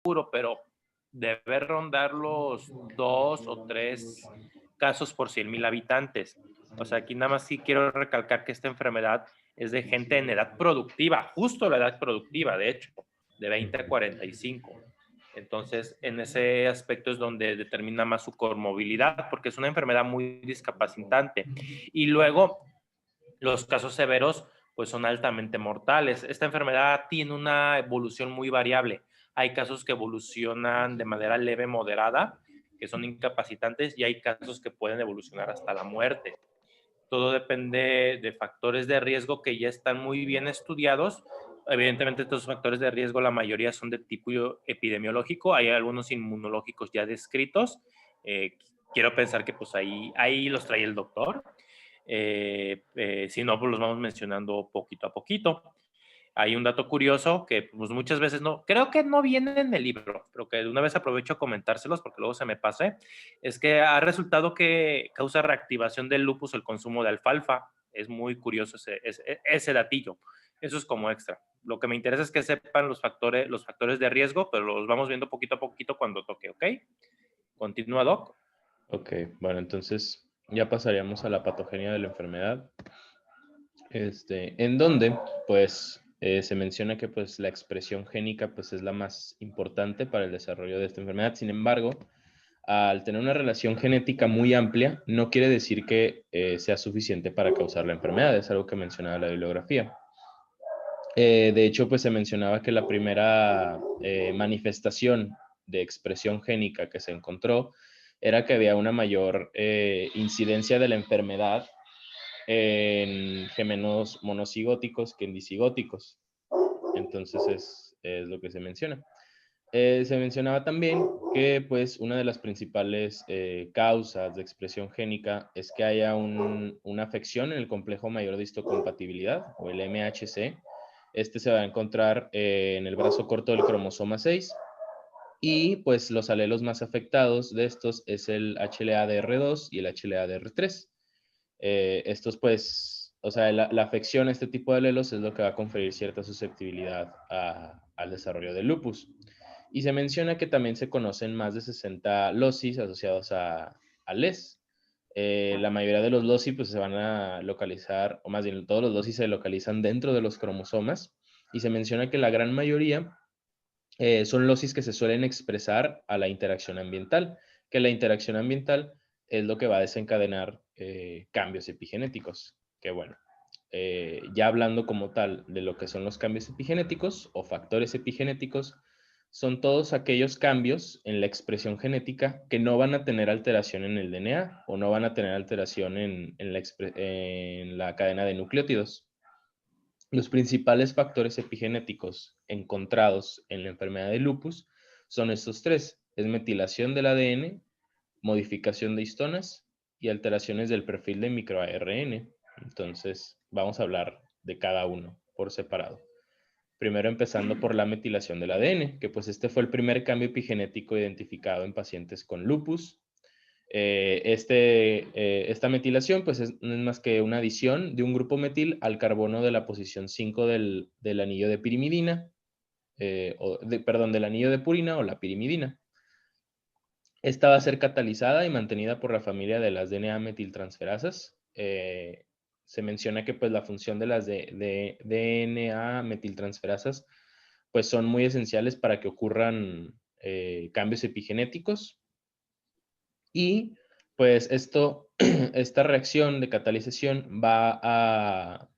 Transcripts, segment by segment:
pero debe rondar los 2 o 3 casos por 100,000 habitantes. O sea, aquí nada más sí quiero recalcar que esta enfermedad es de gente en edad productiva, justo la edad productiva, de hecho, de 20 a 45. Entonces, en ese aspecto es donde determina más su comorbilidad, porque es una enfermedad muy discapacitante. Y luego, los casos severos, pues son altamente mortales. Esta enfermedad tiene una evolución muy variable. Hay casos que evolucionan de manera leve, moderada, que son incapacitantes, y hay casos que pueden evolucionar hasta la muerte. Todo depende de factores de riesgo que ya están muy bien estudiados. Evidentemente, estos factores de riesgo, la mayoría son de tipo epidemiológico. Hay algunos inmunológicos ya descritos. Eh, Quiero pensar que pues ahí los trae el doctor. Si no, pues los vamos mencionando poquito a poquito. Hay un dato curioso que pues, muchas veces no, creo que no viene en el libro, pero que de una vez aprovecho a comentárselos porque luego se me pase, es que ha resultado que causa reactivación del lupus el consumo de alfalfa. Es muy curioso ese datillo. Eso es como extra. Lo que me interesa es que sepan los factores de riesgo, pero los vamos viendo poquito a poquito cuando toque, ¿ok? Continúa, Doc. Ok, bueno, entonces ya pasaríamos a la patogenia de la enfermedad, en donde pues se menciona que pues la expresión génica pues es la más importante para el desarrollo de esta enfermedad. Sin embargo, al tener una relación genética muy amplia, no quiere decir que sea suficiente para causar la enfermedad, es algo que mencionaba la bibliografía. De hecho, pues se mencionaba que la primera manifestación de expresión génica que se encontró era que había una mayor incidencia de la enfermedad en gemelos monocigóticos que en disigóticos. Entonces es lo que se menciona. Se mencionaba también que pues una de las principales causas de expresión génica es que haya una afección en el complejo mayor de histocompatibilidad o el MHC. Este se va a encontrar en el brazo corto del cromosoma 6 y pues los alelos más afectados de estos es el HLA-DR2 y el HLA-DR3. Estos pues, o sea, la afección a este tipo de alelos es lo que va a conferir cierta susceptibilidad al desarrollo del lupus. Y se menciona que también se conocen más de 60 locis asociados a LES. La mayoría de los loci pues se van a localizar, o más bien todos los loci se localizan dentro de los cromosomas y se menciona que la gran mayoría son locis que se suelen expresar a la interacción ambiental, que la interacción ambiental es lo que va a desencadenar cambios epigenéticos, que bueno, ya hablando como tal de lo que son los cambios epigenéticos o factores epigenéticos, son todos aquellos cambios en la expresión genética que no van a tener alteración en el DNA o no van a tener alteración en la cadena de nucleótidos. Los principales factores epigenéticos encontrados en la enfermedad de lupus son estos tres: es metilación del ADN, modificación de histonas y alteraciones del perfil de microARN. Entonces, vamos a hablar de cada uno por separado. Primero empezando por la metilación del ADN, que pues este fue el primer cambio epigenético identificado en pacientes con lupus. Esta metilación pues no es más que una adición de un grupo metil al carbono de la posición 5 del anillo de pirimidina, perdón, del anillo de purina o la pirimidina. Esta va a ser catalizada y mantenida por la familia de las DNA metiltransferasas. Se menciona que pues la función de las de DNA metiltransferasas pues son muy esenciales para que ocurran cambios epigenéticos y pues esta reacción de catalización va a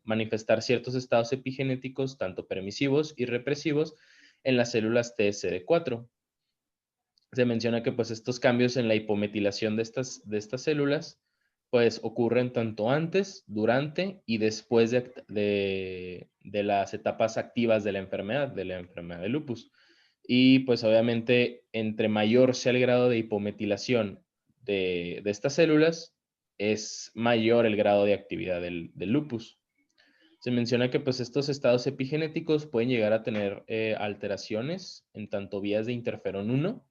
manifestar ciertos estados epigenéticos, tanto permisivos y represivos, en las células TSD4. Se menciona que pues estos cambios en la hipometilación de estas células pues ocurren tanto antes, durante y después de las etapas activas de la enfermedad de lupus. Y pues obviamente entre mayor sea el grado de hipometilación de estas células, es mayor el grado de actividad del lupus. Se menciona que pues estos estados epigenéticos pueden llegar a tener alteraciones en tanto vías de interferón 1,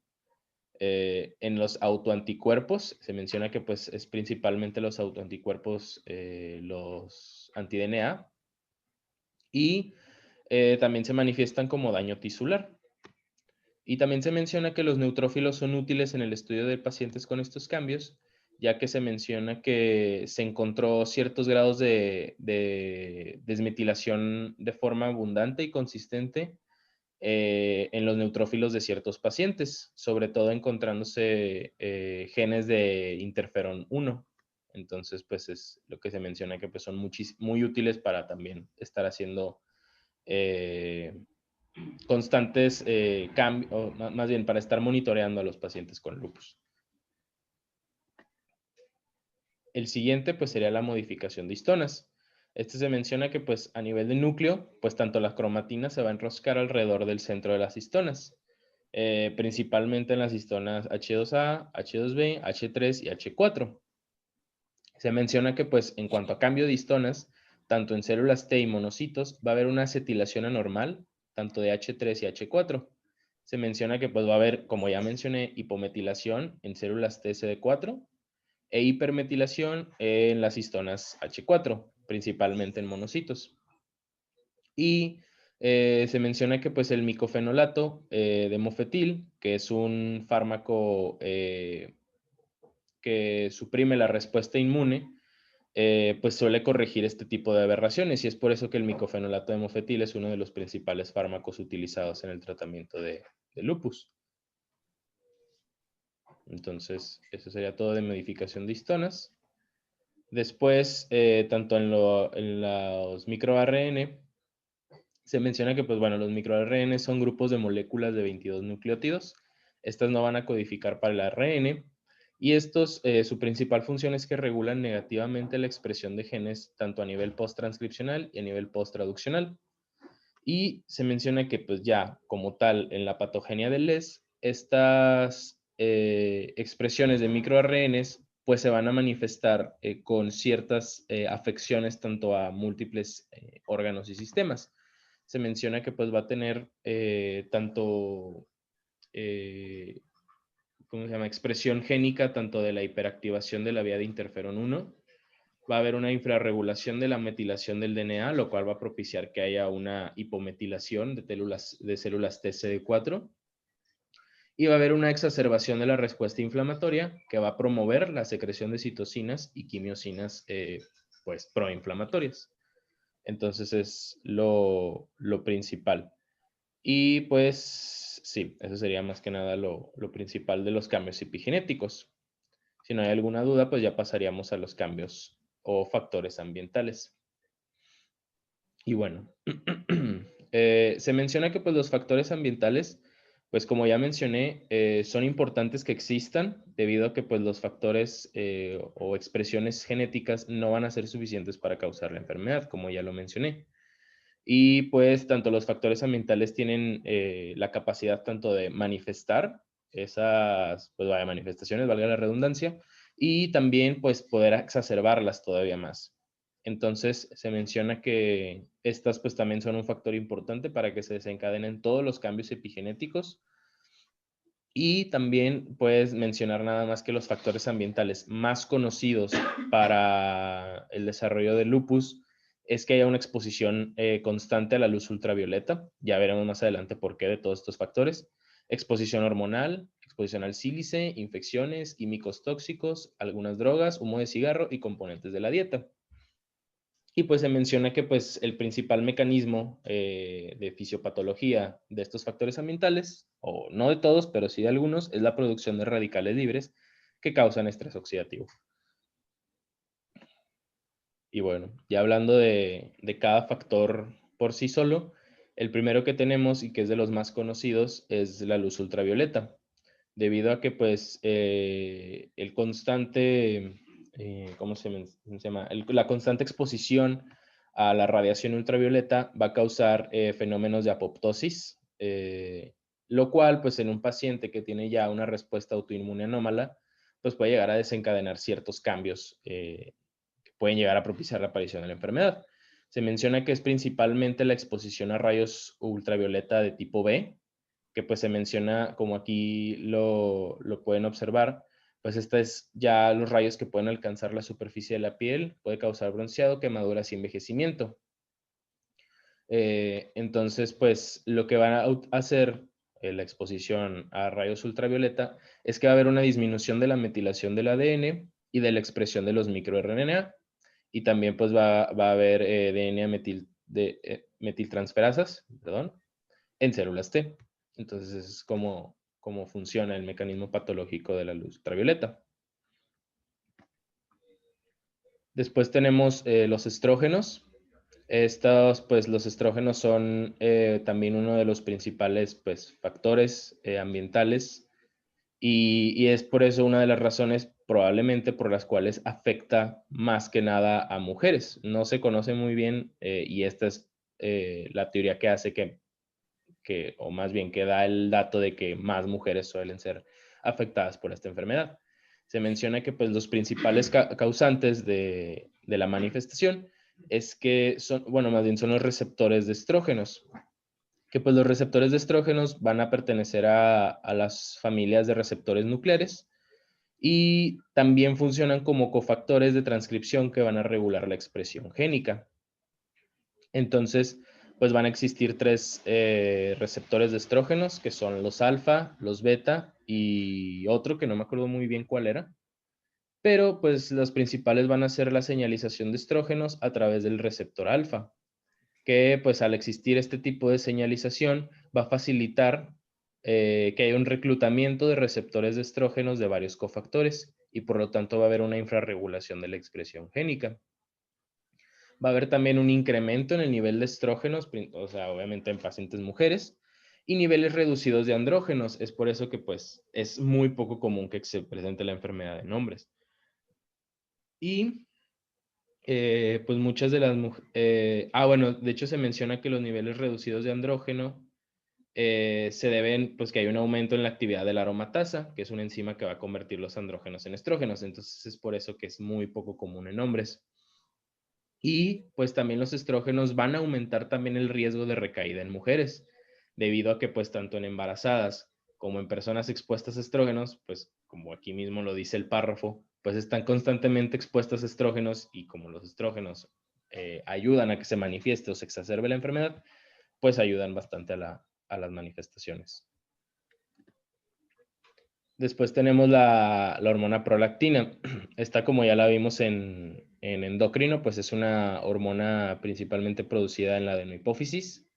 en los autoanticuerpos. Se menciona que pues es principalmente los autoanticuerpos, los anti-DNA, y también se manifiestan como daño tisular. Y también se menciona que los neutrófilos son útiles en el estudio de pacientes con estos cambios, ya que se menciona que se encontró ciertos grados de desmetilación de forma abundante y consistente en los neutrófilos de ciertos pacientes, sobre todo encontrándose genes de interferón 1. Entonces, pues es lo que se menciona que pues, son muy útiles para también estar haciendo constantes cambios, más bien para estar monitoreando a los pacientes con lupus. El siguiente pues sería la modificación de histonas. Este se menciona que pues a nivel de núcleo, pues tanto la cromatina se va a enroscar alrededor del centro de las histonas, principalmente en las histonas H2A, H2B, H3 y H4. Se menciona que pues en cuanto a cambio de histonas, tanto en células T y monocitos, va a haber una acetilación anormal, tanto de H3 y H4. Se menciona que pues va a haber, como ya mencioné, hipometilación en células TSD4 e hipermetilación en las histonas H4, principalmente en monocitos. Y se menciona que pues el micofenolato de mofetil, que es un fármaco que suprime la respuesta inmune, pues suele corregir este tipo de aberraciones y es por eso que el micofenolato de mofetil es uno de los principales fármacos utilizados en el tratamiento de lupus. Entonces, eso sería todo de modificación de histonas. Después, tanto en los microARN, se menciona que, pues bueno, los microARN son grupos de moléculas de 22 nucleótidos. Estas no van a codificar para el ARN. Y estos, su principal función es que regulan negativamente la expresión de genes tanto a nivel post-transcripcional y a nivel post-traduccional. Y se menciona que, pues ya, como tal, en la patogenia del LES, estas expresiones de microARNs pues se van a manifestar con ciertas afecciones tanto a múltiples órganos y sistemas. Se menciona que pues va a tener tanto, ¿cómo se llama? Expresión génica tanto de la hiperactivación de la vía de interferón 1. Va a haber una infrarregulación de la metilación del DNA, lo cual va a propiciar que haya una hipometilación de células TCD4. Y va a haber una exacerbación de la respuesta inflamatoria que va a promover la secreción de citocinas y quimiosinas pues proinflamatorias. Entonces es lo principal. Y pues sí, eso sería más que nada lo principal de los cambios epigenéticos. Si no hay alguna duda, pues ya pasaríamos a los cambios o factores ambientales. Y bueno, se menciona que pues los factores ambientales, pues como ya mencioné, son importantes que existan debido a que pues los factores o expresiones genéticas no van a ser suficientes para causar la enfermedad, como ya lo mencioné. Y pues tanto los factores ambientales tienen la capacidad tanto de manifestar esas pues, manifestaciones, valga la redundancia, y también pues poder exacerbarlas todavía más. Entonces se menciona que estas pues también son un factor importante para que se desencadenen todos los cambios epigenéticos. Y también puedes mencionar nada más que los factores ambientales más conocidos para el desarrollo del lupus es que haya una exposición constante a la luz ultravioleta. Ya veremos más adelante por qué de todos estos factores. Exposición hormonal, exposición al sílice, infecciones, químicos tóxicos, algunas drogas, humo de cigarro y componentes de la dieta. Y pues se menciona que pues el principal mecanismo de fisiopatología de estos factores ambientales, o no de todos, pero sí de algunos, es la producción de radicales libres que causan estrés oxidativo. Y bueno, ya hablando de cada factor por sí solo, el primero que tenemos y que es de los más conocidos es la luz ultravioleta, debido a que pues el constante, ¿cómo se llama? La constante exposición a la radiación ultravioleta va a causar fenómenos de apoptosis, lo cual pues en un paciente que tiene ya una respuesta autoinmune anómala, pues puede llegar a desencadenar ciertos cambios que pueden llegar a propiciar la aparición de la enfermedad. Se menciona que es principalmente la exposición a rayos ultravioleta de tipo B, que pues se menciona, como aquí lo pueden observar, pues esta es ya los rayos que pueden alcanzar la superficie de la piel, puede causar bronceado, quemaduras y envejecimiento. Entonces, pues lo que van a hacer la exposición a rayos ultravioleta, es que va a haber una disminución de la metilación del ADN y de la expresión de los microRNA. Y también pues va a haber DNA metiltransferasas, perdón, en células T. Entonces es como funciona el mecanismo patológico de la luz ultravioleta. Después tenemos los estrógenos. Estos, pues los estrógenos son también uno de los principales pues, factores ambientales y es por eso una de las razones probablemente por las cuales afecta más que nada a mujeres. No se conoce muy bien y esta es la teoría que hace o más bien que da el dato de que más mujeres suelen ser afectadas por esta enfermedad. Se menciona que pues los principales causantes de la manifestación es que son, bueno, más bien son los receptores de estrógenos, que pues los receptores de estrógenos van a pertenecer a las familias de receptores nucleares y también funcionan como cofactores de transcripción que van a regular la expresión génica. Entonces, pues van a existir tres receptores de estrógenos, que son los alfa, los beta y otro que no me acuerdo muy bien cuál era. Pero pues los principales van a ser la señalización de estrógenos a través del receptor alfa, que pues al existir este tipo de señalización va a facilitar que haya un reclutamiento de receptores de estrógenos de varios cofactores y por lo tanto va a haber una infrarregulación de la expresión génica. Va a haber también un incremento en el nivel de estrógenos, o sea, obviamente en pacientes mujeres, y niveles reducidos de andrógenos. Es por eso que pues es muy poco común que se presente la enfermedad en hombres. Y pues muchas de las mujeres... bueno, de hecho se menciona que los niveles reducidos de andrógeno se deben, pues que hay un aumento en la actividad de la aromatasa, que es una enzima que va a convertir los andrógenos en estrógenos. Entonces es por eso que es muy poco común en hombres. Y pues también los estrógenos van a aumentar también el riesgo de recaída en mujeres, debido a que pues tanto en embarazadas como en personas expuestas a estrógenos, pues como aquí mismo lo dice el párrafo, pues están constantemente expuestas a estrógenos y como los estrógenos ayudan a que se manifieste o se exacerbe la enfermedad, pues ayudan bastante a las manifestaciones. Después tenemos la hormona prolactina. Esta, como ya la vimos en endocrino, pues es una hormona principalmente producida en la adenohipófisis.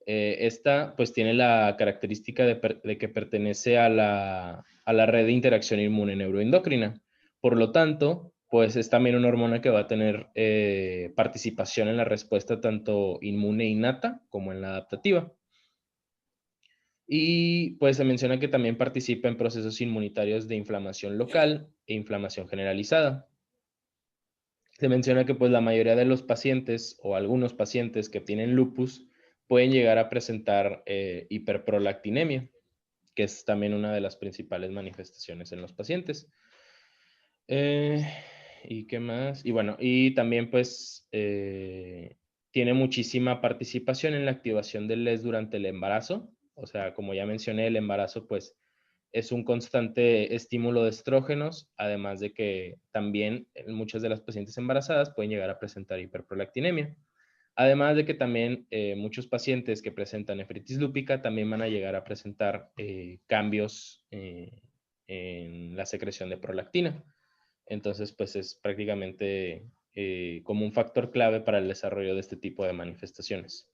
Esta, pues tiene la característica de que pertenece a la red de interacción inmune neuroendocrina. Por lo tanto, pues es también una hormona que va a tener participación en la respuesta tanto inmune innata como en la adaptativa. Y pues se menciona que también participa en procesos inmunitarios de inflamación local e inflamación generalizada. Se menciona que pues la mayoría de los pacientes o algunos pacientes que tienen lupus pueden llegar a presentar hiperprolactinemia, que es también una de las principales manifestaciones en los pacientes. ¿Y qué más? Y bueno, y también pues tiene muchísima participación en la activación del LES durante el embarazo. O sea, como ya mencioné, el embarazo pues es un constante estímulo de estrógenos, además de que también muchas de las pacientes embarazadas pueden llegar a presentar hiperprolactinemia. Además de que también muchos pacientes que presentan nefritis lúpica también van a llegar a presentar cambios en la secreción de prolactina. Entonces, pues es prácticamente como un factor clave para el desarrollo de este tipo de manifestaciones.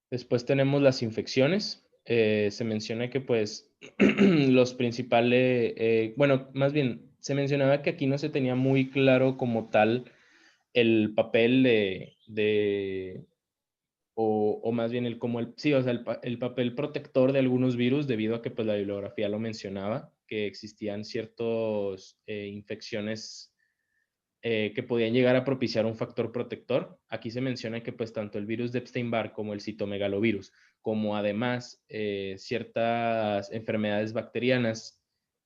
Después tenemos las infecciones. Se menciona que pues los principales, bueno, más bien se mencionaba que aquí no se tenía muy claro como tal el papel o más bien sí, o sea, el papel protector de algunos virus debido a que pues la bibliografía lo mencionaba, que existían ciertas infecciones que podían llegar a propiciar un factor protector. Aquí se menciona que pues tanto el virus de Epstein-Barr como el citomegalovirus, como además ciertas enfermedades bacterianas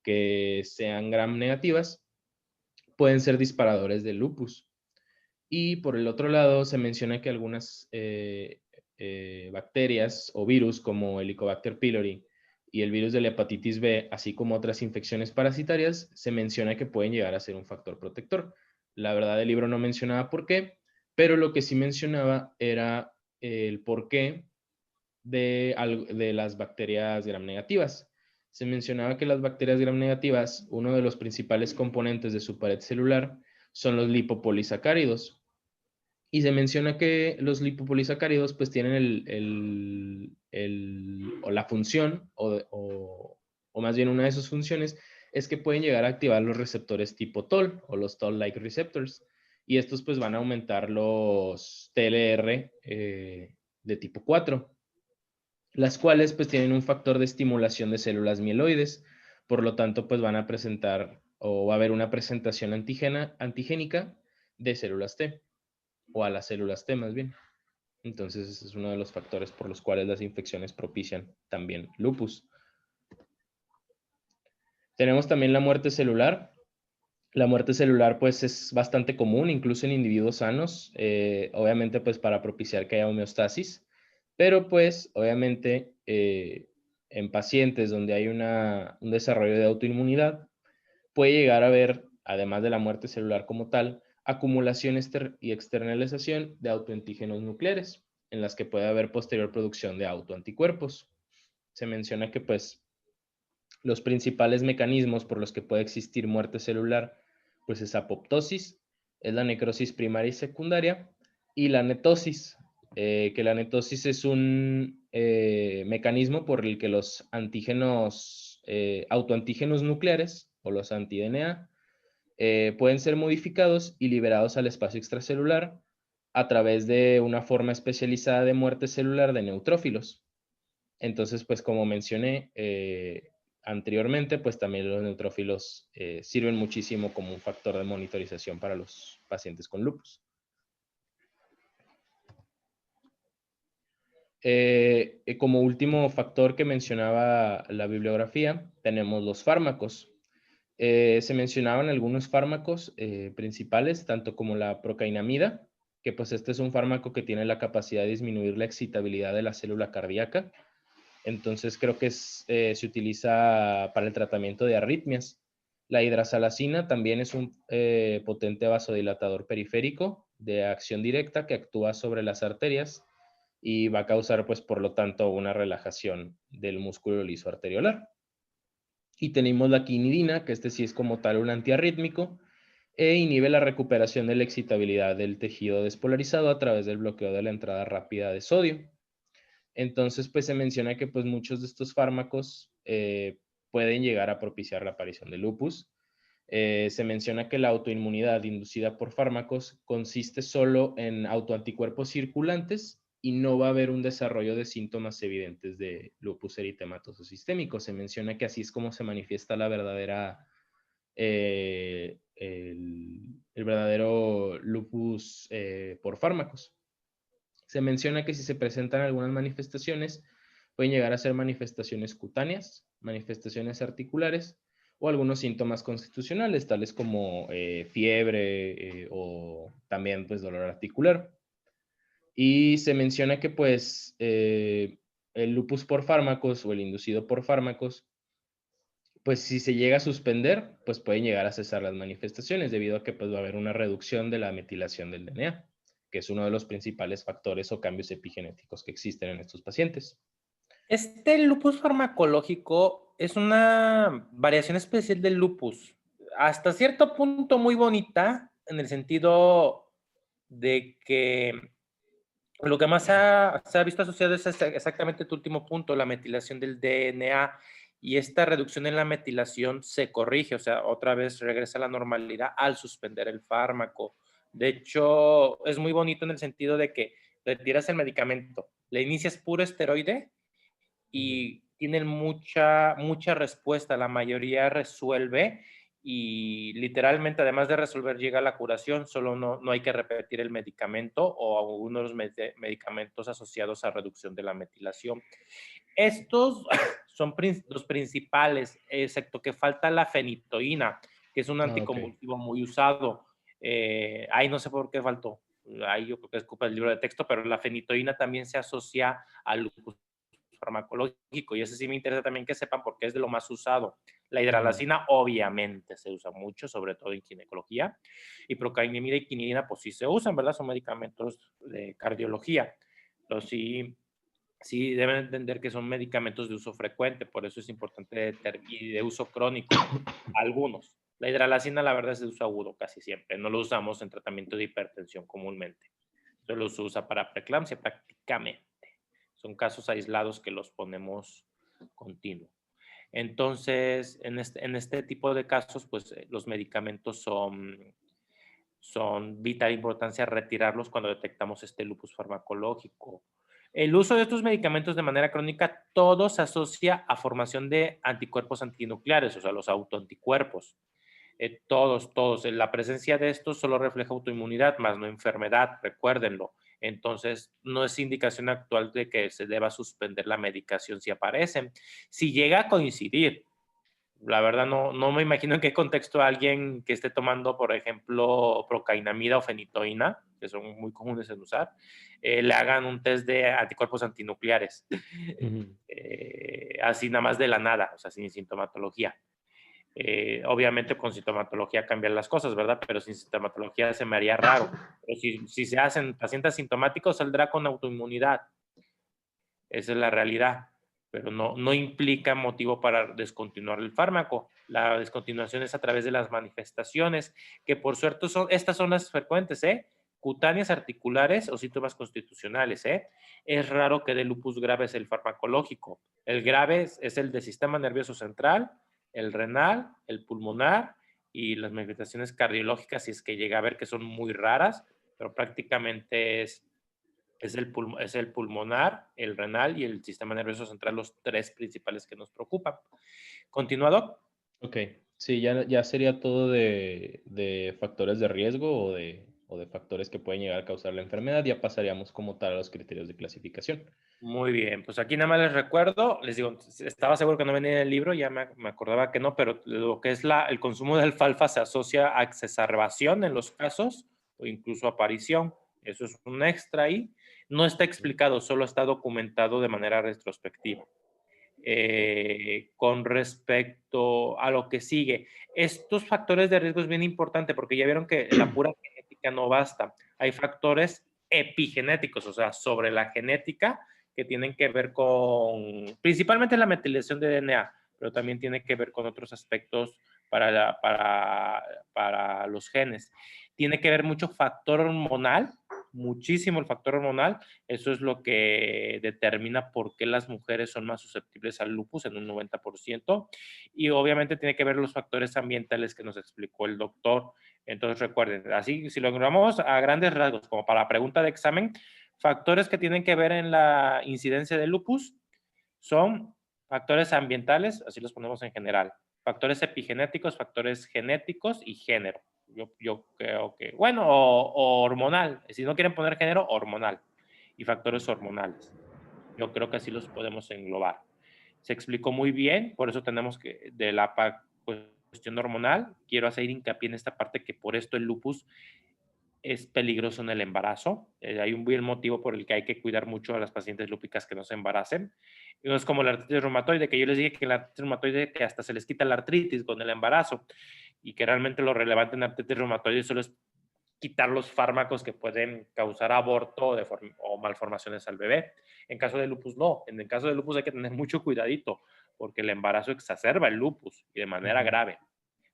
que sean gram negativas, pueden ser disparadores del lupus. Y por el otro lado se menciona que algunas bacterias o virus como Helicobacter pylori y el virus de la hepatitis B, así como otras infecciones parasitarias, se menciona que pueden llegar a ser un factor protector. La verdad, el libro no mencionaba por qué, pero lo que sí mencionaba era el porqué de las bacterias gram negativas. Se mencionaba que las bacterias gram negativas, uno de los principales componentes de su pared celular, son los lipopolisacáridos. Y se menciona que los lipopolisacáridos pues tienen o la función, o más bien una de sus funciones, es que pueden llegar a activar los receptores tipo TOL o los TOL-like receptors. Y estos pues van a aumentar los TLR de tipo 4, las cuales pues tienen un factor de estimulación de células mieloides. Por lo tanto, pues van a presentar o va a haber una presentación antigénica de células T, o a las células T más bien. Entonces, ese es uno de los factores por los cuales las infecciones propician también lupus. Tenemos también la muerte celular. La muerte celular pues es bastante común, incluso en individuos sanos, obviamente pues para propiciar que haya homeostasis, pero pues obviamente en pacientes donde hay un desarrollo de autoinmunidad, puede llegar a haber, además de la muerte celular como tal, acumulación y externalización de autoantígenos nucleares, en las que puede haber posterior producción de autoanticuerpos. Se menciona que pues los principales mecanismos por los que puede existir muerte celular pues es apoptosis, es la necrosis primaria y secundaria, y la netosis, que la netosis es un mecanismo por el que los antígenos, autoantígenos nucleares o los anti-DNA pueden ser modificados y liberados al espacio extracelular a través de una forma especializada de muerte celular de neutrófilos. Entonces, pues como mencioné anteriormente, pues también los neutrófilos sirven muchísimo como un factor de monitorización para los pacientes con lupus. Como último factor que mencionaba la bibliografía, tenemos los fármacos. Se mencionaban algunos fármacos principales, tanto como la procainamida, que pues este es un fármaco que tiene la capacidad de disminuir la excitabilidad de la célula cardíaca. Entonces creo que se utiliza para el tratamiento de arritmias. La hidrasalacina también es un potente vasodilatador periférico de acción directa que actúa sobre las arterias y va a causar, pues, por lo tanto, una relajación del músculo liso arteriolar. Y tenemos la quinidina, que este sí es como tal un antiarrítmico, e inhibe la recuperación de la excitabilidad del tejido despolarizado a través del bloqueo de la entrada rápida de sodio. Entonces, pues se menciona que pues muchos de estos fármacos pueden llegar a propiciar la aparición de lupus. Se menciona que la autoinmunidad inducida por fármacos consiste solo en autoanticuerpos circulantes y no va a haber un desarrollo de síntomas evidentes de lupus eritematoso sistémico. Se menciona que así es como se manifiesta la verdadera, el verdadero lupus por fármacos. Se menciona que si se presentan algunas manifestaciones, pueden llegar a ser manifestaciones cutáneas, manifestaciones articulares o algunos síntomas constitucionales, tales como fiebre o también pues dolor articular. Y se menciona que pues el lupus por fármacos o el inducido por fármacos, pues si se llega a suspender, pues pueden llegar a cesar las manifestaciones debido a que pues va a haber una reducción de la metilación del DNA, que es uno de los principales factores o cambios epigenéticos que existen en estos pacientes. Este lupus farmacológico es una variación especial del lupus, hasta cierto punto muy bonita, en el sentido de que lo que más se ha visto asociado es exactamente tu último punto, la metilación del DNA, y esta reducción en la metilación se corrige, o sea, otra vez regresa a la normalidad al suspender el fármaco. De hecho, es muy bonito en el sentido de que retiras el medicamento, le inicias puro esteroide y tienen mucha respuesta, la mayoría resuelve y literalmente además de resolver llega a la curación, solo no hay que repetir el medicamento o algunos medicamentos asociados a reducción de la metilación. Estos son los principales, excepto que falta la fenitoína, que es un anticonvulsivo muy usado. Ahí no sé por qué faltó. Ahí yo creo que es culpa del libro de texto, pero la fenitoína también se asocia al lupus farmacológico y ese sí me interesa también que sepan porque es de lo más usado. La hidralacina obviamente se usa mucho, sobre todo en ginecología, y procainamida y quinidina pues sí se usan, ¿verdad? Son medicamentos de cardiología. pero sí deben entender que son medicamentos de uso frecuente, por eso es importante y de uso crónico, algunos. La hidralacina, la verdad, es de uso agudo casi siempre, no lo usamos en tratamiento de hipertensión comúnmente, solo se usa para preeclampsia prácticamente. Son casos aislados que los ponemos continuo. Entonces, en este tipo de casos, pues los medicamentos son vital importancia retirarlos cuando detectamos este lupus farmacológico. El uso de estos medicamentos de manera crónica, todo se asocia a formación de anticuerpos antinucleares, o sea, los autoanticuerpos. Todos. La presencia de estos solo refleja autoinmunidad, más no enfermedad, recuérdenlo. Entonces, no es indicación actual de que se deba suspender la medicación si aparecen. Si llega a coincidir, la verdad no me imagino en qué contexto alguien que esté tomando, por ejemplo, procainamida o fenitoína, que son muy comunes en usar, le hagan un test de anticuerpos antinucleares. Así nada más de la nada, o sea, sin sintomatología. Obviamente con sintomatología cambian las cosas, ¿verdad? Pero sin sintomatología se me haría raro. Pero si se hacen pacientes sintomáticos, saldrá con autoinmunidad. Esa es la realidad, pero no implica motivo para descontinuar el fármaco. La descontinuación es a través de las manifestaciones, que por suerte estas son las frecuentes, cutáneas, articulares o síntomas constitucionales. Es raro que de lupus grave es el farmacológico. El grave es el del sistema nervioso central, el renal, el pulmonar y las manifestaciones cardiológicas, si es que llega a ver que son muy raras, pero prácticamente es el pulmonar, el renal y el sistema nervioso central los tres principales que nos preocupan. ¿Continuado? Ok, sí, ya sería todo de factores de riesgo o de factores que pueden llegar a causar la enfermedad. Ya pasaríamos como tal a los criterios de clasificación. Muy bien, pues aquí nada más les recuerdo, les digo, estaba seguro que no venía en el libro, ya me acordaba que no, pero lo que es el consumo de alfalfa se asocia a exacerbación en los casos o incluso aparición. Eso es un extra ahí. No está explicado, solo está documentado de manera retrospectiva. Con respecto a lo que sigue, estos factores de riesgo es bien importante porque ya vieron que la pura genética no basta. Hay factores epigenéticos, o sea, sobre la genética que tienen que ver con, principalmente la metilación de DNA, pero también tiene que ver con otros aspectos para los genes. Tiene que ver mucho factor hormonal, muchísimo el factor hormonal. Eso es lo que determina por qué las mujeres son más susceptibles al lupus en un 90%. Y obviamente tiene que ver los factores ambientales que nos explicó el doctor. Entonces recuerden, así si lo logramos a grandes rasgos, como para la pregunta de examen, factores que tienen que ver en la incidencia de lupus son factores ambientales, así los ponemos en general, factores epigenéticos, factores genéticos y género. Yo creo que, bueno, o hormonal, si no quieren poner género, hormonal y factores hormonales. Yo creo que así los podemos englobar. Se explicó muy bien, por eso tenemos que, de la cuestión hormonal, quiero hacer hincapié en esta parte que por esto el lupus es peligroso en el embarazo. Hay un buen motivo por el que hay que cuidar mucho a las pacientes lúpicas que no se embaracen. Y no es como la artritis reumatoide, que yo les dije que la artritis reumatoide que hasta se les quita la artritis con el embarazo y que realmente lo relevante en la artritis reumatoide solo es quitar los fármacos que pueden causar aborto o malformaciones al bebé. En caso de lupus, no. En el caso de lupus hay que tener mucho cuidadito porque el embarazo exacerba el lupus y de manera grave.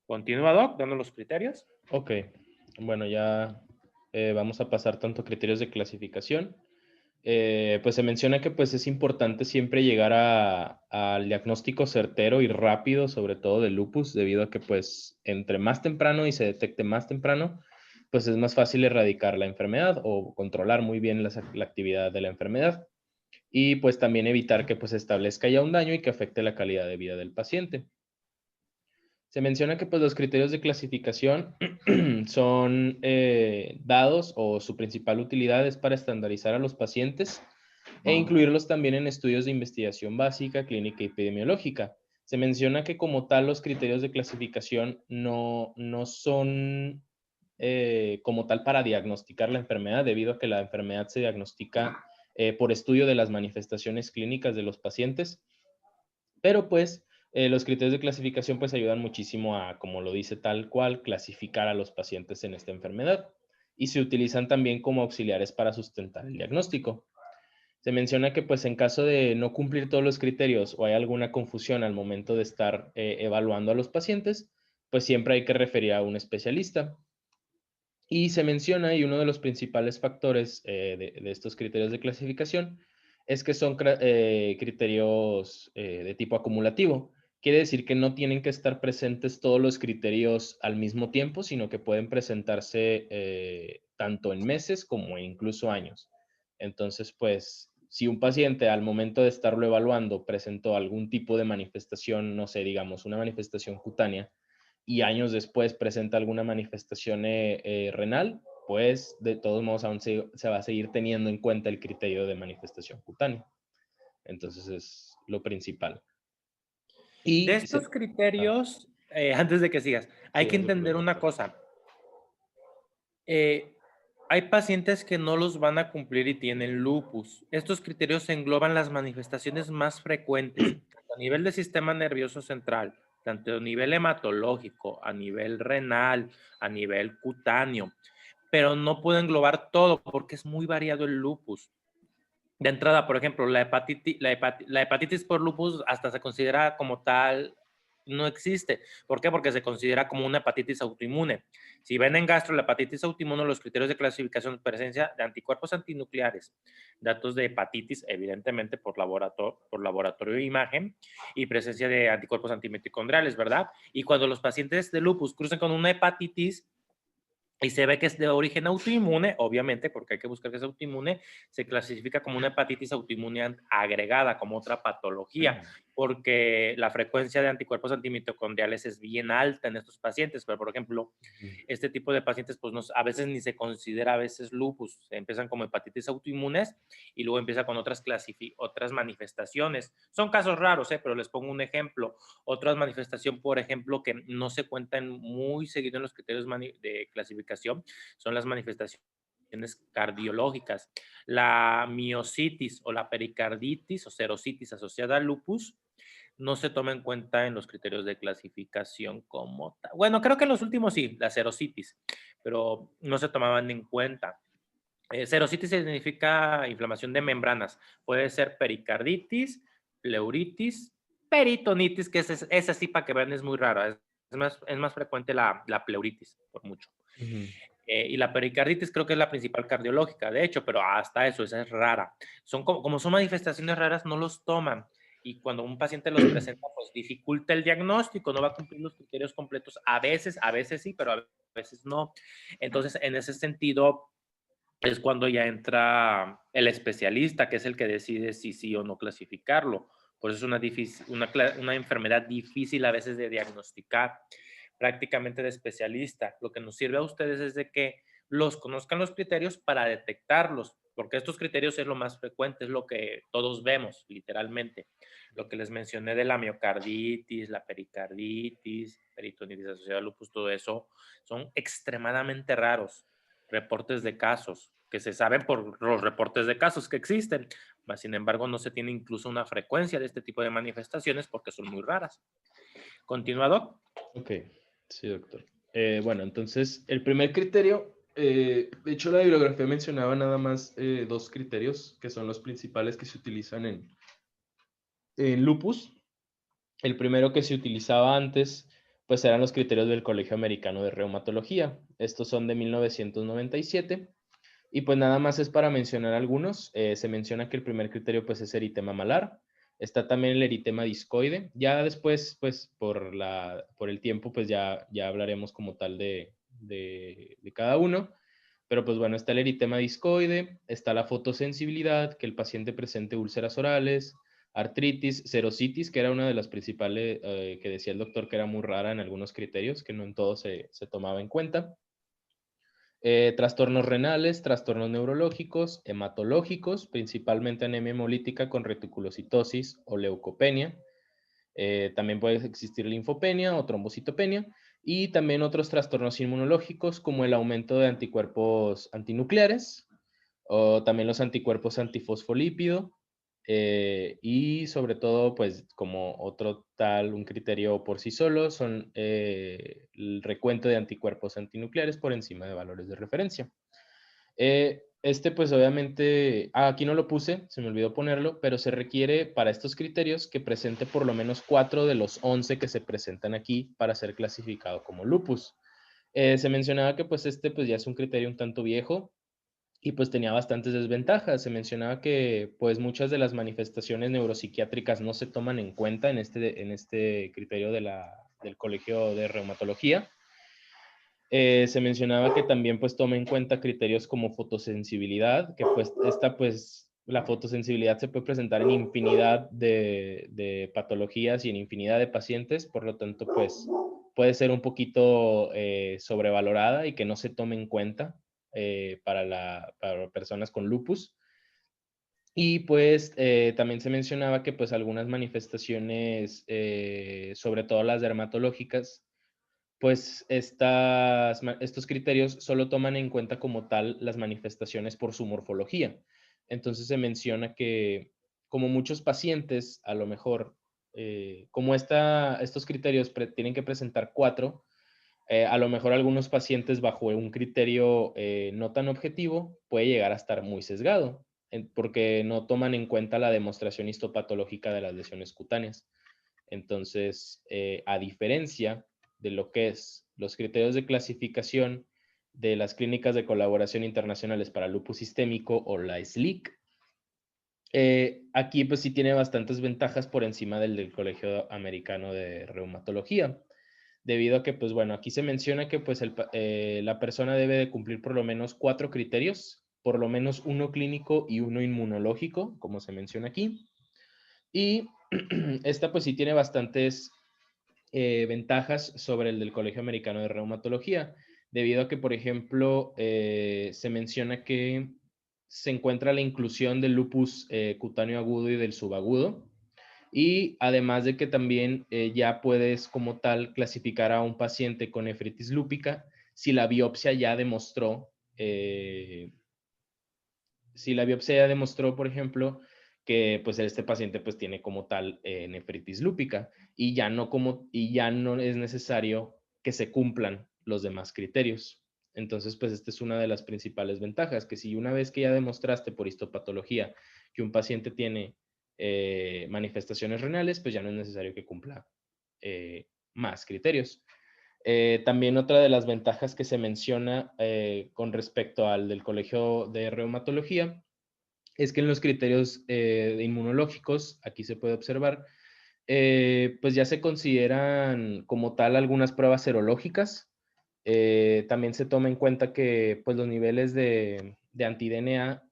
Continúa, Doc, dando los criterios. Ok, bueno, ya vamos a pasar tanto criterios de clasificación. Pues se menciona que pues es importante siempre llegar al diagnóstico certero y rápido, sobre todo del lupus, debido a que pues entre más temprano y se detecte más temprano, pues es más fácil erradicar la enfermedad o controlar muy bien la actividad de la enfermedad y pues también evitar que pues establezca ya un daño y que afecte la calidad de vida del paciente. Se menciona que pues, los criterios de clasificación son dados o su principal utilidad es para estandarizar a los pacientes e incluirlos también en estudios de investigación básica, clínica y epidemiológica. Se menciona que como tal los criterios de clasificación no son como tal para diagnosticar la enfermedad, debido a que la enfermedad se diagnostica por estudio de las manifestaciones clínicas de los pacientes, pero pues los criterios de clasificación pues ayudan muchísimo a, como lo dice tal cual, clasificar a los pacientes en esta enfermedad y se utilizan también como auxiliares para sustentar el diagnóstico. Se menciona que pues en caso de no cumplir todos los criterios o hay alguna confusión al momento de estar evaluando a los pacientes, pues siempre hay que referir a un especialista. Y se menciona, y uno de los principales factores de estos criterios de clasificación es que son criterios de tipo acumulativo. Quiere decir que no tienen que estar presentes todos los criterios al mismo tiempo, sino que pueden presentarse tanto en meses como incluso años. Entonces, pues, si un paciente al momento de estarlo evaluando presentó algún tipo de manifestación, no sé, digamos, una manifestación cutánea, y años después presenta alguna manifestación renal, pues de todos modos aún se va a seguir teniendo en cuenta el criterio de manifestación cutánea. Entonces es lo principal. De Y estos ah, criterios, antes de que sigas, hay sí, que no se entender preocupe. una cosa. Eh, Hay pacientes que no los van a cumplir y tienen lupus. Estos criterios engloban las manifestaciones más frecuentes, tanto a nivel del sistema nervioso central, tanto a nivel hematológico, a nivel renal, a nivel cutáneo, pero no puede englobar todo porque es muy variado el lupus. De entrada, por ejemplo, la hepatitis por lupus hasta se considera como tal, no existe. ¿Por qué? Porque se considera como una hepatitis autoinmune. Si ven en gastro la hepatitis autoinmune, los criterios de clasificación de presencia de anticuerpos antinucleares, datos de hepatitis, evidentemente por laboratorio de imagen, y presencia de anticuerpos antimitocondriales, ¿verdad? Y cuando los pacientes de lupus cruzan con una hepatitis, y se ve que es de origen autoinmune, obviamente, porque hay que buscar que es autoinmune, se clasifica como una hepatitis autoinmune agregada, como otra patología, porque la frecuencia de anticuerpos antimitocondriales es bien alta en estos pacientes, pero por ejemplo, este tipo de pacientes, pues a veces ni se considera a veces lupus, se empiezan como hepatitis autoinmunes y luego empieza con otras manifestaciones. Son casos raros, pero les pongo un ejemplo. Otra manifestación, por ejemplo, que no se cuentan muy seguido en los criterios de clasificación, son las manifestaciones cardiológicas. La miositis o la pericarditis o serositis asociada al lupus no se toma en cuenta en los criterios de clasificación como tal. Bueno, creo que en los últimos sí, la serositis, pero no se tomaban en cuenta. Serositis significa inflamación de membranas. Puede ser pericarditis, pleuritis, peritonitis, que esa sí para que vean es muy rara. Es más frecuente la pleuritis, por mucho. Ujú. Y la pericarditis creo que es la principal cardiológica, de hecho, pero hasta eso, esa es rara. Como son manifestaciones raras, no los toman. Y cuando un paciente los presenta, pues dificulta el diagnóstico, no va a cumplir los criterios completos. A veces sí, pero a veces no. Entonces, en ese sentido, es cuando ya entra el especialista, que es el que decide si sí o no clasificarlo. Por eso es una enfermedad difícil a veces de diagnosticar, prácticamente de especialista. Lo que nos sirve a ustedes es de que los conozcan los criterios para detectarlos, porque estos criterios es lo más frecuente, es lo que todos vemos, literalmente. Lo que les mencioné de la miocarditis, la pericarditis, peritonitis asociada al lupus, todo eso, son extremadamente raros reportes de casos, que se saben por los reportes de casos que existen, mas sin embargo no se tiene incluso una frecuencia de este tipo de manifestaciones porque son muy raras. Continuado. Ok, sí, doctor. Bueno, entonces el primer criterio, de hecho la bibliografía mencionaba nada más dos criterios que son los principales que se utilizan en lupus. El primero que se utilizaba antes, pues eran los criterios del Colegio Americano de Reumatología. Estos son de 1997. Y pues nada más es para mencionar algunos. Se menciona que el primer criterio pues es eritema malar. Está también el eritema discoide. Ya después, pues por el tiempo, pues ya hablaremos como tal de cada uno. Pero pues bueno, está el eritema discoide, está la fotosensibilidad, que el paciente presente úlceras orales, artritis, serositis, que era una de las principales que decía el doctor que era muy rara en algunos criterios, que no en todos se tomaba en cuenta. Trastornos renales, trastornos neurológicos, hematológicos, principalmente anemia hemolítica con reticulocitosis o leucopenia. También puede existir linfopenia o trombocitopenia y también otros trastornos inmunológicos como el aumento de anticuerpos antinucleares o también los anticuerpos antifosfolípido y sobre todo, pues como otro tal, un criterio por sí solo, son el recuento de anticuerpos antinucleares por encima de valores de referencia. Pues obviamente, aquí no lo puse, se me olvidó ponerlo, pero se requiere para estos criterios que presente por lo menos 4 de los 11 que se presentan aquí para ser clasificado como lupus. Se mencionaba que pues pues ya es un criterio un tanto viejo y pues tenía bastantes desventajas. Se mencionaba que pues muchas de las manifestaciones neuropsiquiátricas no se toman en cuenta en este criterio del Colegio de Reumatología. Se mencionaba que también pues toma en cuenta criterios como fotosensibilidad, que pues la fotosensibilidad se puede presentar en infinidad de patologías y en infinidad de pacientes, por lo tanto pues puede ser un poquito sobrevalorada y que no se tome en cuenta para personas con lupus. Y pues también se mencionaba que pues algunas manifestaciones, sobre todo las dermatológicas, pues estos criterios solo toman en cuenta como tal las manifestaciones por su morfología. Entonces se menciona que como muchos pacientes, a lo mejor, como estos criterios tienen que presentar 4, a lo mejor algunos pacientes bajo un criterio no tan objetivo puede llegar a estar muy sesgado, porque no toman en cuenta la demostración histopatológica de las lesiones cutáneas. Entonces, a diferencia de lo que es los criterios de clasificación de las clínicas de colaboración internacionales para lupus sistémico o la SLIC, aquí pues sí tiene bastantes ventajas por encima del Colegio Americano de Reumatología, debido a que pues bueno, aquí se menciona que pues la persona debe de cumplir por lo menos 4 criterios, por lo menos uno clínico y uno inmunológico, como se menciona aquí, y esta pues sí tiene bastantes ventajas sobre el del Colegio Americano de Reumatología, debido a que, por ejemplo, se menciona que se encuentra la inclusión del lupus cutáneo agudo y del subagudo, y además de que también ya puedes como tal clasificar a un paciente con nefritis lúpica si la biopsia ya demostró, por ejemplo, que pues este paciente pues tiene como tal nefritis lúpica y ya no es necesario que se cumplan los demás criterios. Entonces, pues esta es una de las principales ventajas, que si una vez que ya demostraste por histopatología que un paciente tiene manifestaciones renales, pues ya no es necesario que cumpla más criterios. También otra de las ventajas que se menciona con respecto al del Colegio de Reumatología es que en los criterios inmunológicos, aquí se puede observar, pues ya se consideran como tal algunas pruebas serológicas. También se toma en cuenta que pues, los niveles de anti-DNA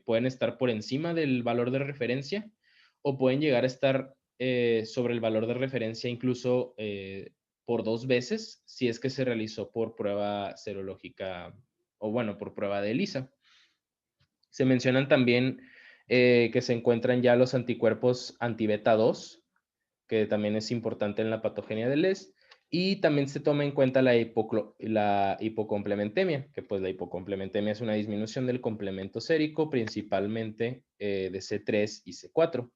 pueden estar por encima del valor de referencia o pueden llegar a estar sobre el valor de referencia incluso por 2 veces si es que se realizó por prueba serológica o bueno, por prueba de ELISA. Se mencionan también que se encuentran ya los anticuerpos anti-beta 2, que también es importante en la patogenia del LES, y también se toma en cuenta la hipocomplementemia, que pues la hipocomplementemia es una disminución del complemento sérico, principalmente de C3 y C4.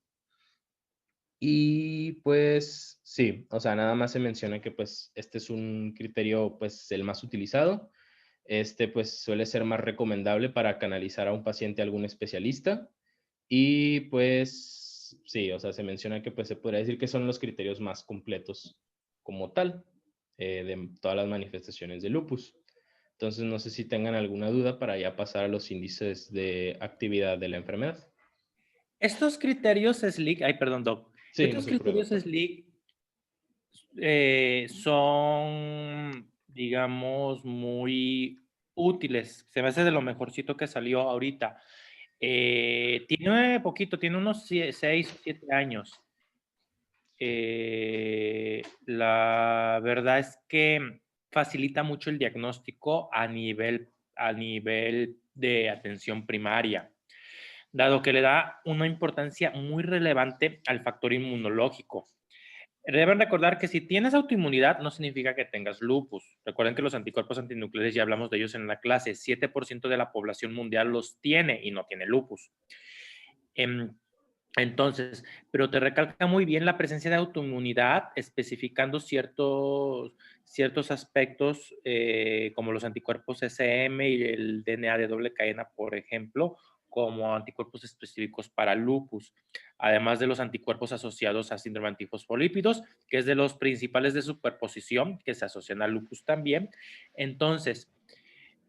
Y pues sí, o sea, nada más se menciona que pues este es un criterio pues el más utilizado. Pues suele ser más recomendable para canalizar a un paciente a algún especialista. Y pues sí, o sea, se menciona que pues se podría decir que son los criterios más completos como tal de todas las manifestaciones de lupus. Entonces, no sé si tengan alguna duda para ya pasar a los índices de actividad de la enfermedad. Estos criterios SLIC, ay, perdón, Doc. Sí, no Estos se preocupe, criterios doctor. SLIC son, digamos, muy útiles. Se me hace de lo mejorcito que salió ahorita. Tiene poquito, tiene unos 6 o 7 años. La verdad es que facilita mucho el diagnóstico a nivel de atención primaria, dado que le da una importancia muy relevante al factor inmunológico. Deben recordar que si tienes autoinmunidad no significa que tengas lupus. Recuerden que los anticuerpos antinucleares, ya hablamos de ellos en la clase, 7% de la población mundial los tiene y no tiene lupus. Entonces, pero te recalca muy bien la presencia de autoinmunidad, especificando ciertos aspectos como los anticuerpos SM y el DNA de doble cadena, por ejemplo, como anticuerpos específicos para lupus, además de los anticuerpos asociados a síndrome antifosfolípidos, que es de los principales de superposición, que se asocian al lupus también. Entonces,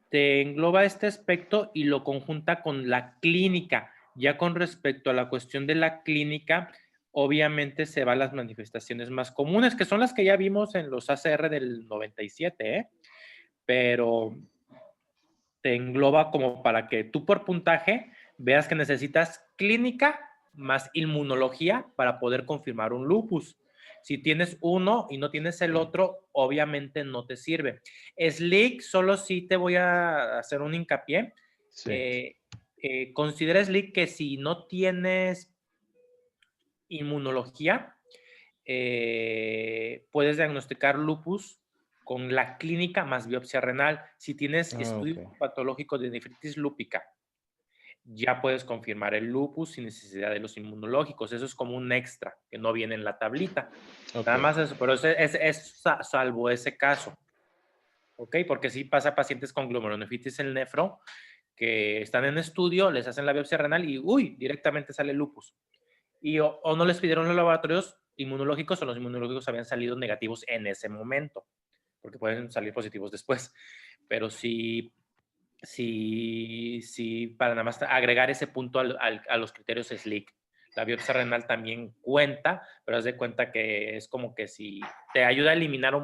te engloba este aspecto y lo conjunta con la clínica. Ya con respecto a la cuestión de la clínica, obviamente se van las manifestaciones más comunes, que son las que ya vimos en los ACR del 97, ¿eh? Pero te engloba como para que tú por puntaje veas que necesitas clínica más inmunología para poder confirmar un lupus. Si tienes uno y no tienes el otro, obviamente no te sirve. SLEEK, solo sí te voy a hacer un hincapié. Sí. Considera SLEEK que si no tienes inmunología, puedes diagnosticar lupus con la clínica más biopsia renal. Si tienes Ah, estudio ok. patológico de nefritis lúpica, ya puedes confirmar el lupus sin necesidad de los inmunológicos. Eso es como un extra que no viene en la tablita. Ok. Nada más eso, pero es salvo ese caso. ¿Ok? Porque sí pasa a pacientes con glomerulonefritis en nefro que están en estudio, les hacen la biopsia renal y, uy, directamente sale lupus. Y o no les pidieron los laboratorios inmunológicos o los inmunológicos habían salido negativos en ese momento, porque pueden salir positivos después. Pero sí, para nada más agregar ese punto a los criterios SLEEK. La biopsia renal también cuenta, pero haz de cuenta que es como que si te ayuda a eliminar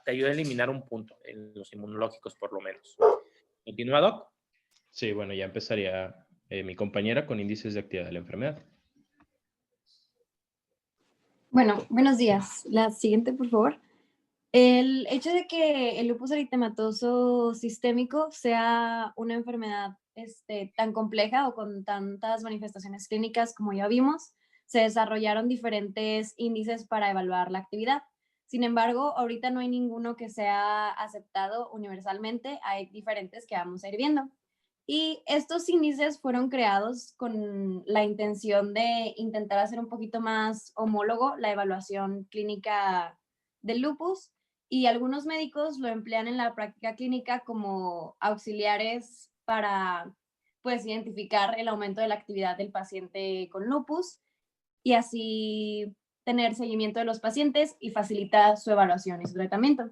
te ayuda a eliminar un punto en los inmunológicos, por lo menos. ¿Continúa, Doc? Sí, bueno, ya empezaría mi compañera con índices de actividad de la enfermedad. Bueno, buenos días. La siguiente, por favor. El hecho de que el lupus eritematoso sistémico sea una enfermedad tan compleja o con tantas manifestaciones clínicas como ya vimos, se desarrollaron diferentes índices para evaluar la actividad. Sin embargo, ahorita no hay ninguno que sea aceptado universalmente, hay diferentes que vamos a ir viendo. Y estos índices fueron creados con la intención de intentar hacer un poquito más homólogo la evaluación clínica del lupus, y algunos médicos lo emplean en la práctica clínica como auxiliares para pues identificar el aumento de la actividad del paciente con lupus y así tener seguimiento de los pacientes y facilita su evaluación y su tratamiento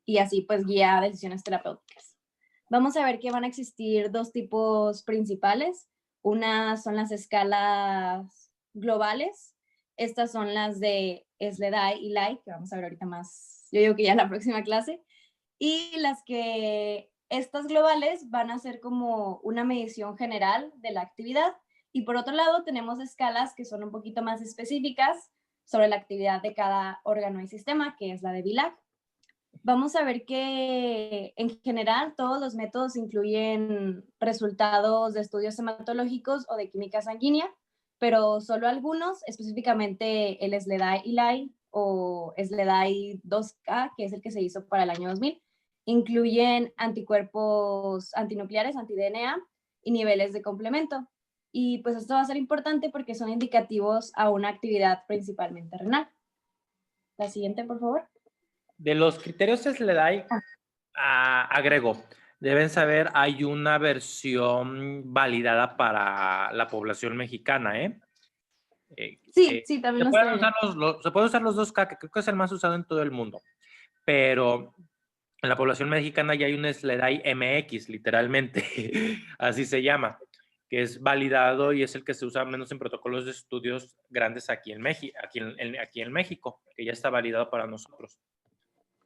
y así pues guía decisiones terapéuticas. Vamos a ver que van a existir dos tipos principales. Una son las escalas globales. Estas son las de SLEDAI y LAI, que vamos a ver ahorita más, yo digo que ya en la próxima clase. Y estas globales van a ser como una medición general de la actividad. Y por otro lado, tenemos escalas que son un poquito más específicas sobre la actividad de cada órgano y sistema, que es la de VILAC. Vamos a ver que en general todos los métodos incluyen resultados de estudios hematológicos o de química sanguínea, pero solo algunos, específicamente el SLEDAI-ILAI o SLEDAI-2K, que es el que se hizo para el año 2000, incluyen anticuerpos antinucleares, anti-DNA y niveles de complemento. Y pues esto va a ser importante porque son indicativos a una actividad principalmente renal. La siguiente, por favor. De los criterios SLEDAI, agrego, deben saber, hay una versión validada para la población mexicana, ¿eh? Sí, también Se los pueden traigo. se pueden usar los 2K, que creo que es el más usado en todo el mundo, pero en la población mexicana ya hay un SLEDAI MX, literalmente, así se llama, que es validado y es el que se usa menos en protocolos de estudios grandes aquí en México, que ya está validado para nosotros.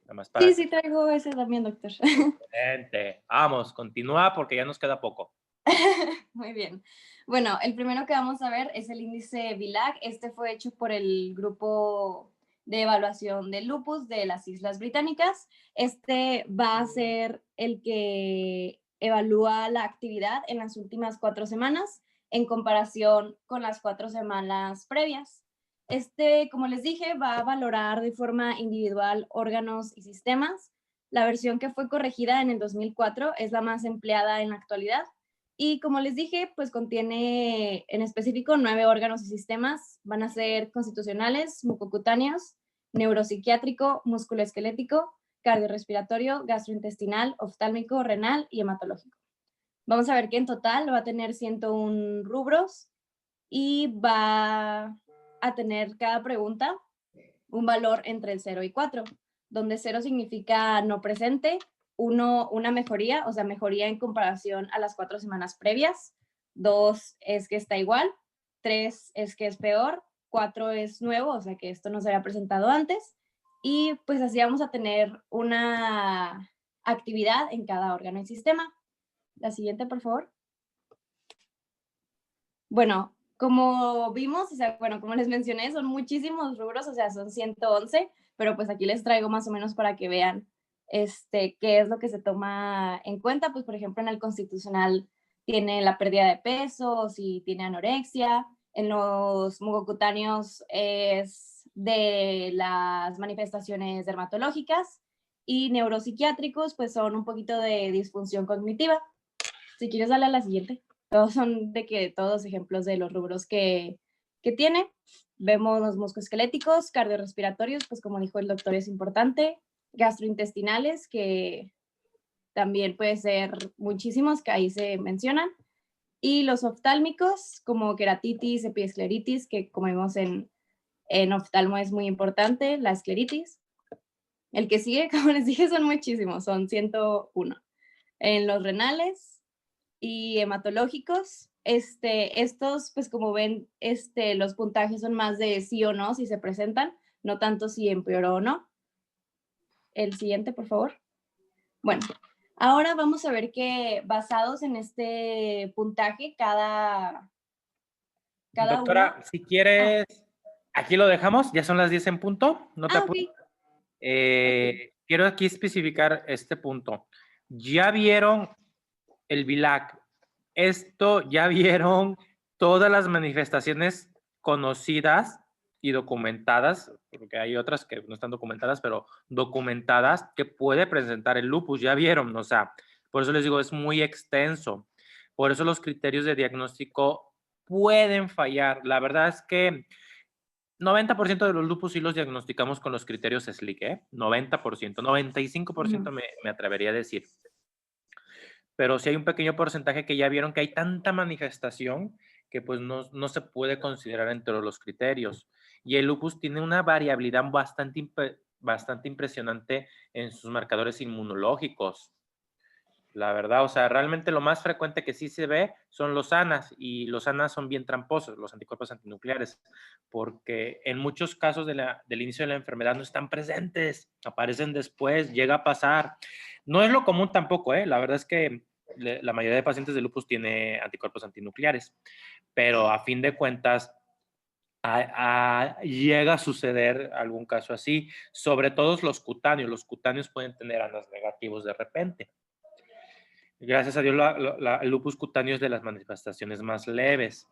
Nada más para Sí, traigo ese también, doctor. Excelente. Vamos, continúa porque ya nos queda poco. Muy bien. Bueno, el primero que vamos a ver es el índice VILAC. Este fue hecho por el grupo de evaluación del lupus de las Islas Británicas. Este va a ser el que evalúa la actividad en las últimas 4 semanas en comparación con las 4 semanas previas. Como les dije, va a valorar de forma individual órganos y sistemas. La versión que fue corregida en el 2004 es la más empleada en la actualidad. Y como les dije, pues contiene en específico 9 órganos y sistemas. Van a ser constitucionales, mucocutáneos, neuropsiquiátrico, musculoesquelético, cardiorrespiratorio, gastrointestinal, oftálmico, renal y hematológico. Vamos a ver que en total va a tener 101 rubros y va a tener cada pregunta un valor entre el 0 y 4, donde 0 significa no presente, 1 una mejoría, o sea, mejoría en comparación a las 4 semanas previas, 2 es que está igual, 3 es que es peor, 4 es nuevo, o sea que esto no se había presentado antes, y pues así vamos a tener una actividad en cada órgano y sistema. La siguiente, por favor. Bueno, como vimos, o sea, bueno, como les mencioné, son muchísimos rubros, o sea, son 111, pero pues aquí les traigo más o menos para que vean qué es lo que se toma en cuenta. Pues, por ejemplo, en el constitucional tiene la pérdida de peso, si tiene anorexia. En los mucocutáneos es de las manifestaciones dermatológicas y neuropsiquiátricos, pues son un poquito de disfunción cognitiva. Si quieres, darle a la siguiente. Todos son todos ejemplos de los rubros que tiene. Vemos los musculoesqueléticos, cardiorrespiratorios, pues como dijo el doctor, es importante. Gastrointestinales, que también puede ser muchísimos, que ahí se mencionan. Y los oftálmicos, como queratitis, epiescleritis, que como vemos en oftalmo es muy importante, la escleritis. El que sigue, como les dije, son muchísimos, son 101. En los renales y hematológicos, estos, pues como ven, los puntajes son más de sí o no, si se presentan, no tanto si empeoró o no. El siguiente, por favor. Bueno, ahora vamos a ver que basados en este puntaje, cada Doctora, uno. si quieres, aquí lo dejamos, ya son las 10 en punto, no te apures. Ok. Quiero aquí especificar este punto. Ya vieron el VILAC. Esto ya vieron todas las manifestaciones conocidas y documentadas, porque hay otras que no están documentadas, pero documentadas que puede presentar el lupus. Ya vieron, o sea, por eso les digo, es muy extenso. Por eso los criterios de diagnóstico pueden fallar. La verdad es que 90% de los lupus sí los diagnosticamos con los criterios SLIC, ¿eh? 90%, 95% me atrevería a decir. Pero sí hay un pequeño porcentaje que ya vieron que hay tanta manifestación que pues no se puede considerar entre los criterios. Y el lupus tiene una variabilidad bastante impresionante en sus marcadores inmunológicos. La verdad, o sea, realmente lo más frecuente que sí se ve son los ANAs, y los ANAs son bien tramposos, los anticuerpos antinucleares, porque en muchos casos del inicio de la enfermedad no están presentes, aparecen después, llega a pasar. No es lo común tampoco, ¿eh? La verdad es que la mayoría de pacientes de lupus tiene anticuerpos antinucleares, pero a fin de cuentas llega a suceder algún caso así, sobre todo los cutáneos. Los cutáneos pueden tener ANAs negativos de repente. Gracias a Dios, el lupus cutáneo es de las manifestaciones más leves.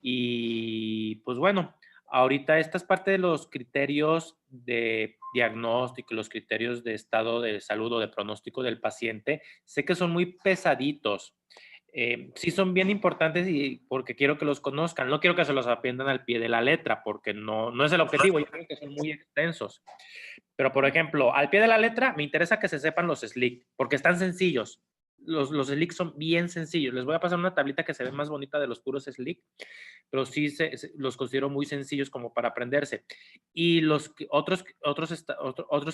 Y pues bueno, ahorita esta es parte de los criterios de diagnóstico, los criterios de estado de salud o de pronóstico del paciente. Sé que son muy pesaditos. Sí son bien importantes y porque quiero que los conozcan. No quiero que se los aprendan al pie de la letra porque no es el objetivo. Yo creo que son muy extensos. Pero, por ejemplo, al pie de la letra me interesa que se sepan los SLIC porque están sencillos. Los SLIC son bien sencillos. Les voy a pasar una tablita que se ve más bonita de los puros SLIC, pero sí los considero muy sencillos como para aprenderse. Y los otros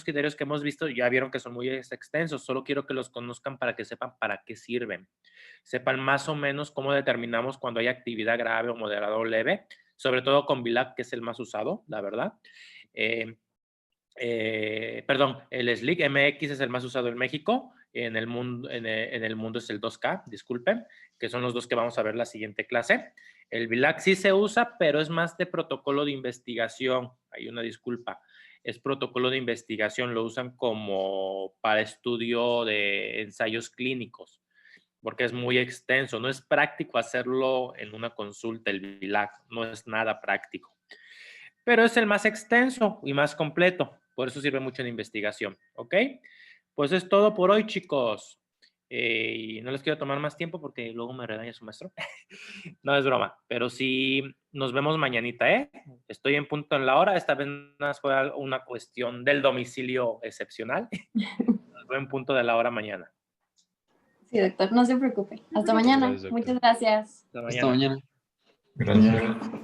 criterios que hemos visto ya vieron que son muy extensos. Solo quiero que los conozcan para que sepan para qué sirven. Sepan más o menos cómo determinamos cuando hay actividad grave o moderada o leve, sobre todo con VILAC, que es el más usado, la verdad. Perdón, el SLIC MX es el más usado en México, en el mundo es el 2K, disculpen, que son los dos que vamos a ver la siguiente clase. El VILAC sí se usa, pero es más de protocolo de investigación, hay una disculpa, es protocolo de investigación, lo usan como para estudio de ensayos clínicos, porque es muy extenso, no es práctico hacerlo en una consulta, el VILAC, no es nada práctico. Pero es el más extenso y más completo. Por eso sirve mucho en investigación, ¿ok? Pues es todo por hoy, chicos. Y no les quiero tomar más tiempo porque luego me regaña su maestro. No es broma, pero sí nos vemos mañanita, ¿eh? Estoy en punto en la hora. Esta vez nada más fue una cuestión del domicilio excepcional. Nos vemos en punto de la hora mañana. Sí, doctor, no se preocupe. Hasta mañana. Gracias, doctor. Muchas gracias. Hasta Hasta mañana. mañana. Gracias.